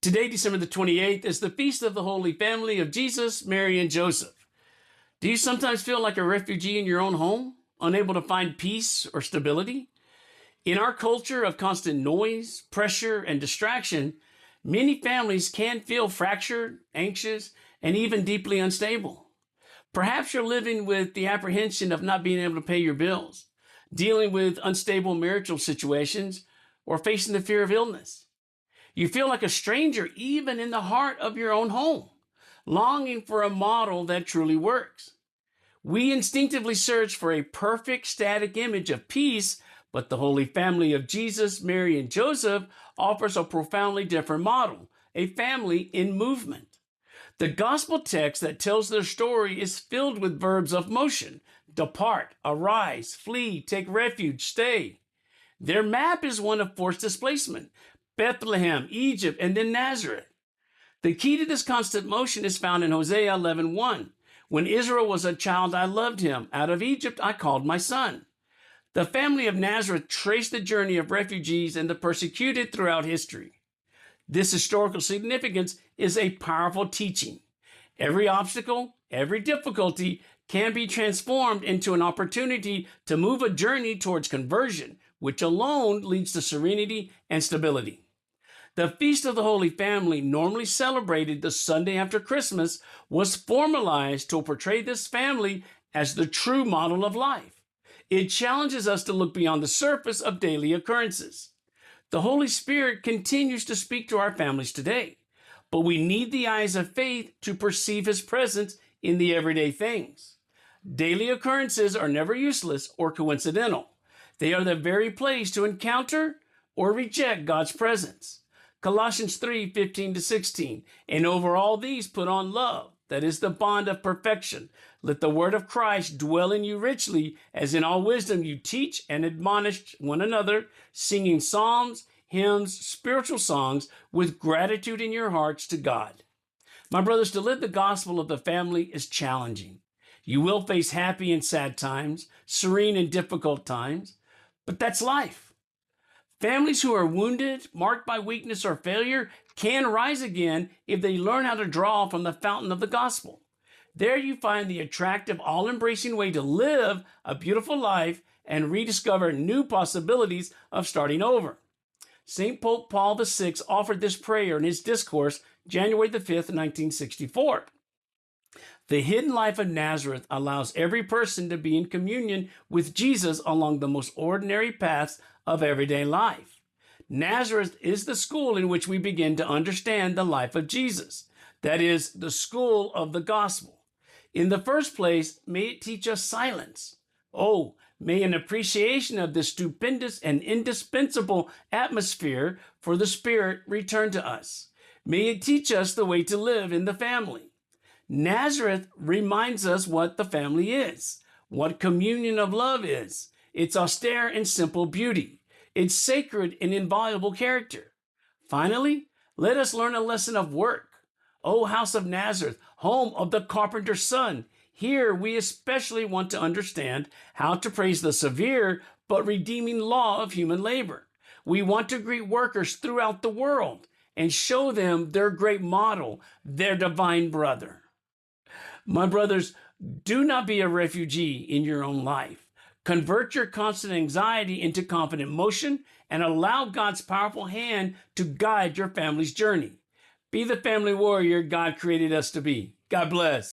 Today, December the 28th, is the Feast of the Holy Family of Jesus, Mary, and Joseph. Do you sometimes feel like a refugee in your own home, unable to find peace or stability? In our culture of constant noise, pressure, and distraction, many families can feel fractured, anxious, and even deeply unstable. Perhaps you're living with the apprehension of not being able to pay your bills, dealing with unstable marital situations, or facing the fear of illness. You feel like a stranger even in the heart of your own home, longing for a model that truly works. We instinctively search for a perfect static image of peace, but the Holy Family of Jesus, Mary, and Joseph offers a profoundly different model, a family in movement. The gospel text that tells their story is filled with verbs of motion: depart, arise, flee, take refuge, stay. Their map is one of forced displacement: Bethlehem, Egypt, and then Nazareth. The key to this constant motion is found in Hosea 11:1. When Israel was a child, I loved him. Out of Egypt, I called my son. The family of Nazareth traced the journey of refugees and the persecuted throughout history. This historical significance is a powerful teaching. Every obstacle, every difficulty can be transformed into an opportunity to move a journey towards conversion, which alone leads to serenity and stability. The Feast of the Holy Family, normally celebrated the Sunday after Christmas, was formalized to portray this family as the true model of life. It challenges us to look beyond the surface of daily occurrences. The Holy Spirit continues to speak to our families today, but we need the eyes of faith to perceive His presence in the everyday things. Daily occurrences are never useless or coincidental. They are the very place to encounter or reject God's presence. Colossians 3:15-16, and over all these put on love, that is the bond of perfection. Let the word of Christ dwell in you richly, as in all wisdom you teach and admonish one another, singing psalms, hymns, spiritual songs, with gratitude in your hearts to God. My brothers, to live the gospel of the family is challenging. You will face happy and sad times, serene and difficult times, but that's life. Families who are wounded, marked by weakness or failure, can rise again if they learn how to draw from the fountain of the gospel. There you find the attractive, all-embracing way to live a beautiful life and rediscover new possibilities of starting over. St. Pope Paul VI offered this prayer in his discourse, January the 5th, 1964. The hidden life of Nazareth allows every person to be in communion with Jesus along the most ordinary paths of everyday life. Nazareth is the school in which we begin to understand the life of Jesus. That is, the school of the gospel. In the first place, may it teach us silence. Oh, may an appreciation of this stupendous and indispensable atmosphere for the Spirit return to us. May it teach us the way to live in the family. Nazareth reminds us what the family is, what communion of love is, its austere and simple beauty, its sacred and inviolable character. Finally, let us learn a lesson of work. O house of Nazareth, home of the carpenter's son, here we especially want to understand how to praise the severe but redeeming law of human labor. We want to greet workers throughout the world and show them their great model, their divine brother. My brothers, do not be a refugee in your own life. Convert your constant anxiety into confident motion and allow God's powerful hand to guide your family's journey. Be the family warrior God created us to be. God bless.